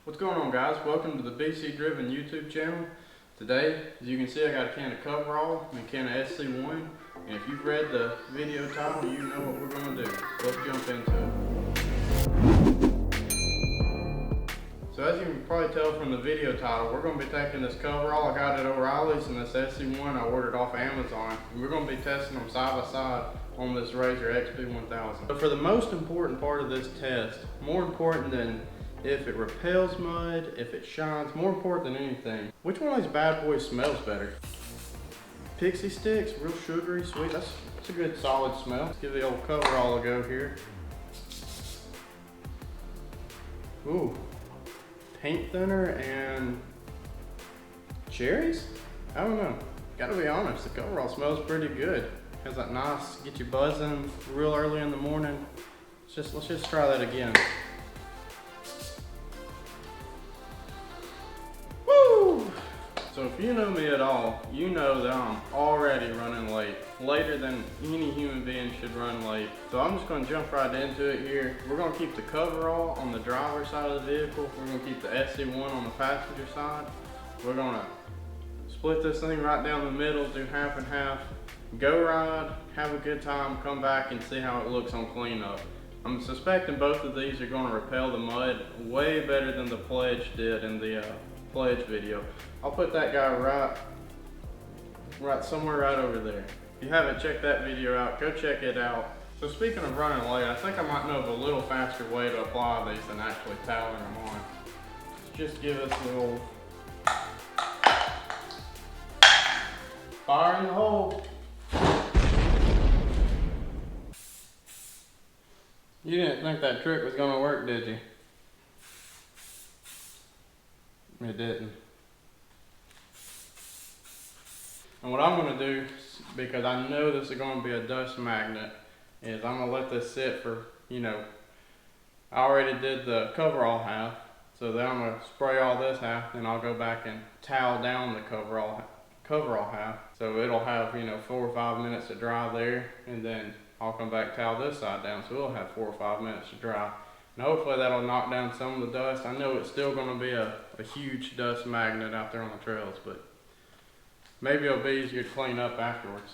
What's going on, guys? Welcome to the BC Driven YouTube channel. Today, as you can see, I got a can of Coverall and a can of SC1, and if you've read the video title, you know what we're going to do. Let's jump into it. So as you can probably tell from the video title, we're going to be taking this Coverall. I got it at O'Reilly's, and this SC1 I ordered off Amazon, and we're going to be testing them side by side on this Razor XP1000. But for the most important part of this test, more important than if it repels mud, if it shines, more important than anything, which one of these bad boys smells better? Pixie Stix, real sugary, sweet. That's a good solid smell. Let's give the old Coverall a go here. Ooh, paint thinner and cherries? I don't know. Gotta be honest, the Coverall smells pretty good. Has that nice, get you buzzing real early in the morning. Let's just try that again. So if you know me at all, you know that I'm already running late. Later than any human being should run late. So I'm just going to jump right into it here. We're going to keep the Coverall on the driver's side of the vehicle. We're going to keep the SC1 on the passenger side. We're going to split this thing right down the middle, do half and half. Go ride, have a good time, come back and see how it looks on cleanup. I'm suspecting both of these are going to repel the mud way better than the Pledge did in the Pledge video. I'll put that guy right somewhere right over there. If you haven't checked that video out, go check it out. So speaking of running late, I think I might know of a little faster way to apply these than actually toweling them on. Just give us a little fire in the hole. You didn't think that trick was gonna work, did you? It didn't. And what I'm going to do, because I know this is going to be a dust magnet, is I'm going to let this sit for, I already did the Coverall half, so then I'm going to spray all this half, and I'll go back and towel down the Coverall half. So it'll have, 4 or 5 minutes to dry there, and then I'll come back towel this side down, so it'll have 4 or 5 minutes to dry. And hopefully that'll knock down some of the dust. I know it's still going to be a huge dust magnet out there on the trails, but maybe it'll be easier to clean up afterwards.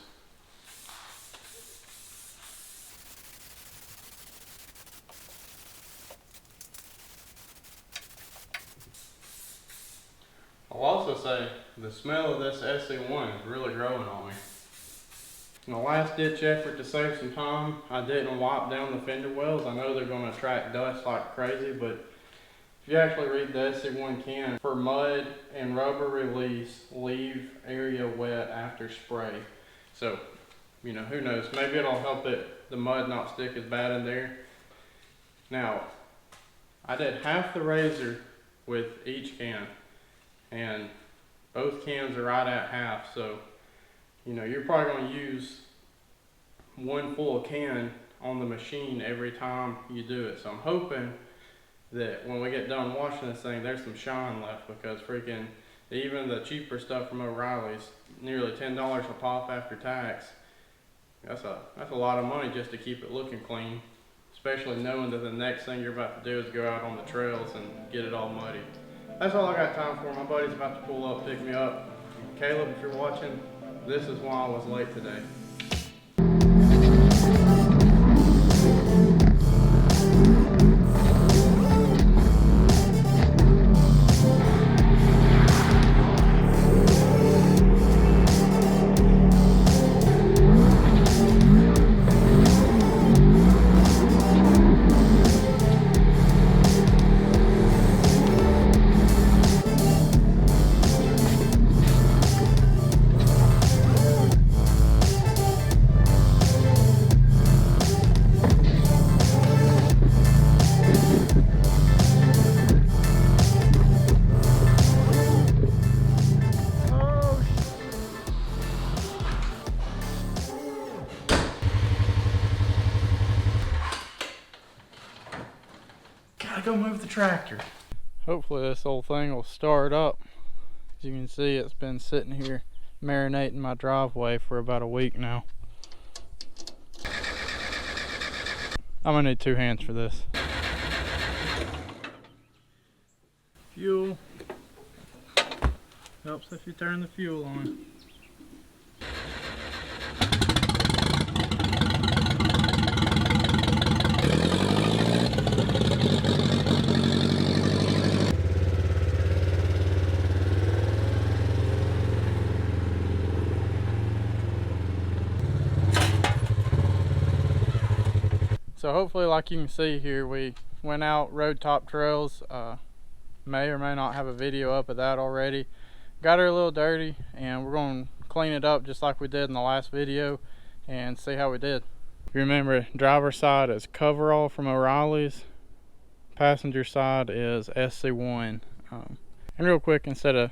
I'll also say the smell of this SC1 is really growing on me. In the last ditch effort to save some time, I didn't wipe down the fender wells. I know they're going to attract dust like crazy, but if you actually read the SC1 can, for mud and rubber release, leave area wet after spray. So, who knows, maybe it'll help the mud not stick as bad in there. Now, I did half the Razor with each can, and both cans are right at half, so you're probably going to use one full can on the machine every time you do it. So I'm hoping that when we get done washing this thing, there's some shine left, because freaking even the cheaper stuff from O'Reilly's, nearly $10 a pop after tax. That's a lot of money just to keep it looking clean, especially knowing that the next thing you're about to do is go out on the trails and get it all muddy. That's all I got time for. My buddy's about to pull up, pick me up. Caleb, if you're watching, this is why I was late today. Go move the tractor. Hopefully this old thing will start up. As you can see, it's been sitting here marinating my driveway for about a week now. I'm gonna need 2 hands for this. Fuel. Helps if you turn the fuel on. So hopefully, like you can see here, we went out, rode top trails. May or may not have a video up of that already. Got her a little dirty, and we're going to clean it up just like we did in the last video and see how we did. Remember, driver's side is Coverall from O'Reilly's. Passenger side is SC1. And real quick, instead of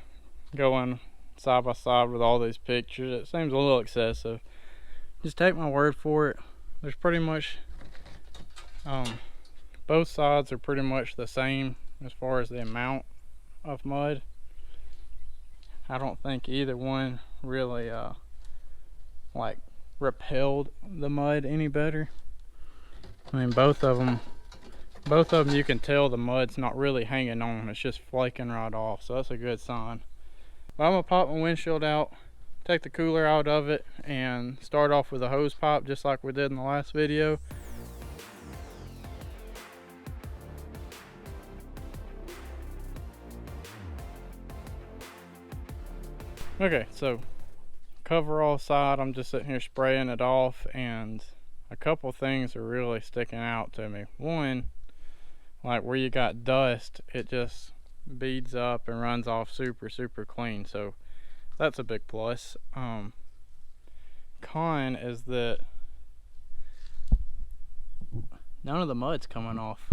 going side by side with all these pictures, it seems a little excessive. Just take my word for it. There's pretty much both sides are pretty much the same as far as the amount of mud. I don't think either one really like repelled the mud any better. I mean, both of them you can tell the mud's not really hanging on, it's just flaking right off, so that's a good sign. But I'm gonna pop my windshield out, take the cooler out of it, and start off with a hose pipe just like we did in the last video. Okay, so Coverall side, I'm just sitting here spraying it off, and a couple things are really sticking out to me. One, like where you got dust, it just beads up and runs off super clean, so that's a big plus. Con is that none of the mud's coming off.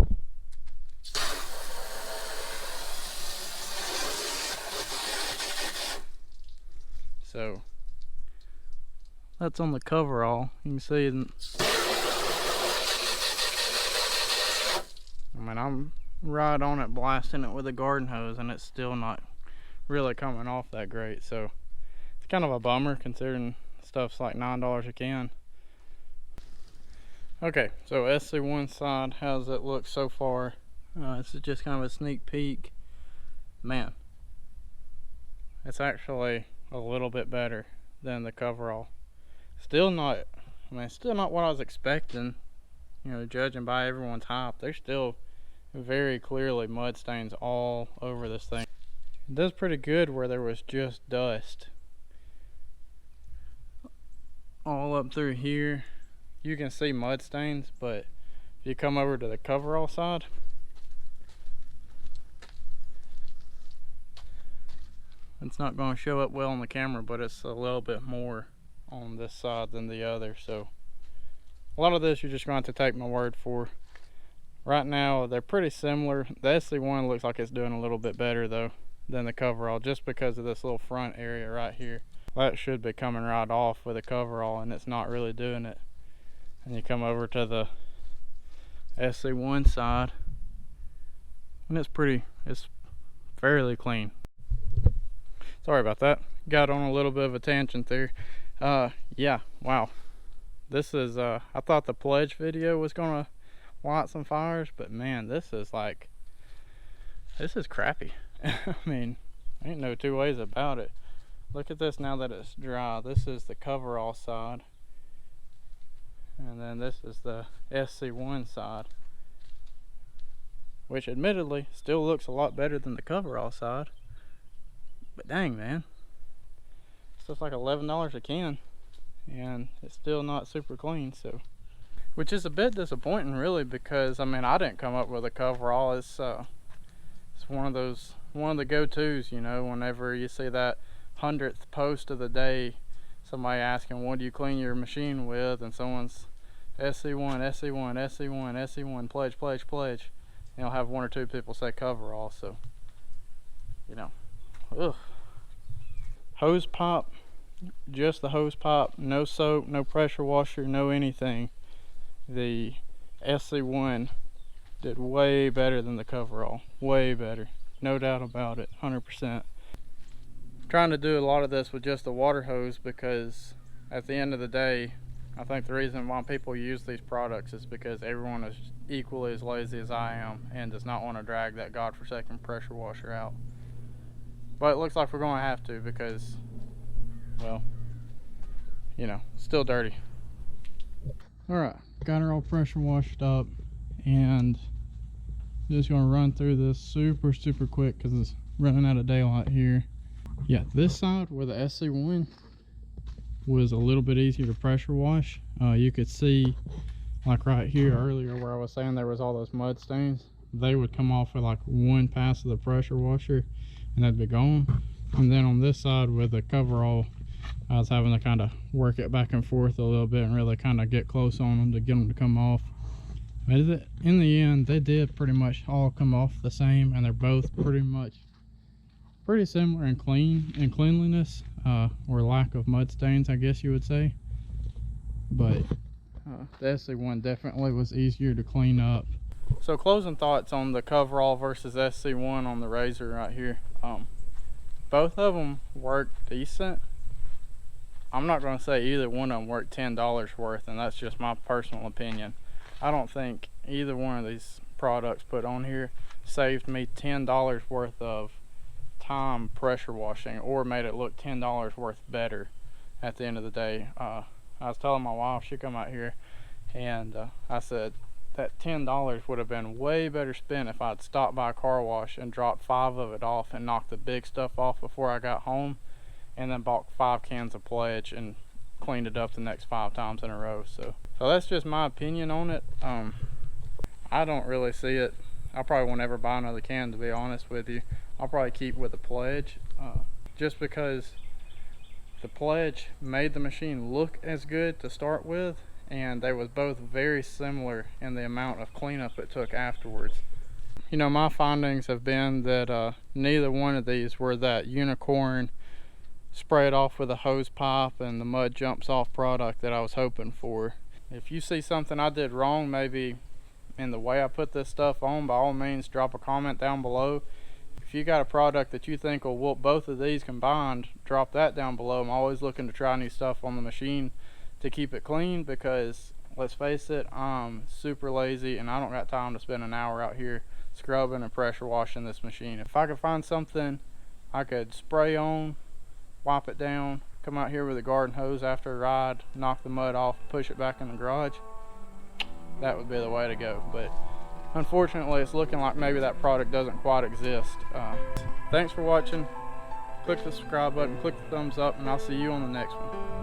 So that's on the Coverall. You can see, I mean, I'm right on it blasting it with a garden hose, and it's still not really coming off that great. So it's kind of a bummer considering stuff's like $9 a can. Okay, so SC1 side, how's it look so far? This is just kind of a sneak peek. Man, it's actually a little bit better than the Coverall. Still not, I mean, still not what I was expecting, you know, judging by everyone's hype. There's still very clearly mud stains all over this thing. It does pretty good where there was just dust. All up through here, you can see mud stains, but if you come over to the Coverall side, it's not going to show up well on the camera, but it's a little bit more on this side than the other. So a lot of this you're just going to have to take my word for. Right now they're pretty similar. The SC1 looks like it's doing a little bit better though than the Coverall, just because of this little front area right here. That should be coming right off with a Coverall, and it's not really doing it. And you come over to the SC1 side, and it's fairly clean. Sorry about that. Got on a little bit of a tangent there. Yeah, wow. This is, I thought the pledge video was gonna light some fires, but man, this is crappy. I mean, ain't no two ways about it. Look at this now that it's dry. This is the Coverall side, and then this is the SC1 side, which admittedly still looks a lot better than the Coverall side. But dang, man, stuff's like $11 a can, and it's still not super clean. So, which is a bit disappointing, really, because I mean, I didn't come up with a Coverall. It's one of the go-tos, you know. Whenever you see that 100th post of the day, somebody asking, "What do you clean your machine with?" and someone's SC1, SC1, SC1, SC1, pledge. And you'll have one or two people say Coverall. So, you know. Ugh. Hose pipe, just the hose pipe, no soap, no pressure washer, no anything. The SC1 did way better than the Coverall, way better, no doubt about it, 100%. Trying to do a lot of this with just the water hose, because at the end of the day, I think the reason why people use these products is because everyone is equally as lazy as I am and does not want to drag that godforsaken pressure washer out. But it looks like we're going to have to because, well, you know, still dirty. Alright, got her all pressure washed up, and just going to run through this super quick because it's running out of daylight here. Yeah, this side where the SC1 was a little bit easier to pressure wash. You could see, like right here earlier where I was saying there was all those mud stains, they would come off with like one pass of the pressure washer and they'd be gone. And then on this side with the coverall, I was having to kind of work it back and forth a little bit and really kind of get close on them to get them to come off. But in the end, they did pretty much all come off the same, and they're both pretty similar in cleanliness, or lack of mud stains, I guess you would say. But the SC1 definitely was easier to clean up. So closing thoughts on the coverall versus SC1 on the RZR right here. Both of them work decent. I'm not going to say either one of them worked $10 worth, and that's just my personal opinion. I don't think either one of these products put on here saved me $10 worth of time pressure washing or made it look $10 worth better at the end of the day. I was telling my wife, she come out here, and I said that $10 would have been way better spent if I'd stopped by a car wash and dropped 5 of it off and knocked the big stuff off before I got home, and then bought 5 cans of Pledge and cleaned it up the next 5 times in a row. So that's just my opinion on it. I don't really see it. I probably won't ever buy another can, to be honest with you. I'll probably keep with the Pledge, just because the Pledge made the machine look as good to start with, and they was both very similar in the amount of cleanup it took afterwards. You know, my findings have been that neither one of these were that unicorn spray it off with a hose pipe and the mud jumps off product that I was hoping for. If you see something I did wrong, maybe in the way I put this stuff on, by all means drop a comment down below. If you got a product that you think will whoop both of these combined, drop that down below. I'm always looking to try new stuff on the machine to keep it clean, because let's face it, I'm super lazy and I don't got time to spend an hour out here scrubbing and pressure washing this machine. If I could find something I could spray on, wipe it down, come out here with a garden hose after a ride, knock the mud off, push it back in the garage, that would be the way to go. But unfortunately, it's looking like maybe that product doesn't quite exist. Thanks for watching. Click the subscribe button, click the thumbs up, and I'll see you on the next one.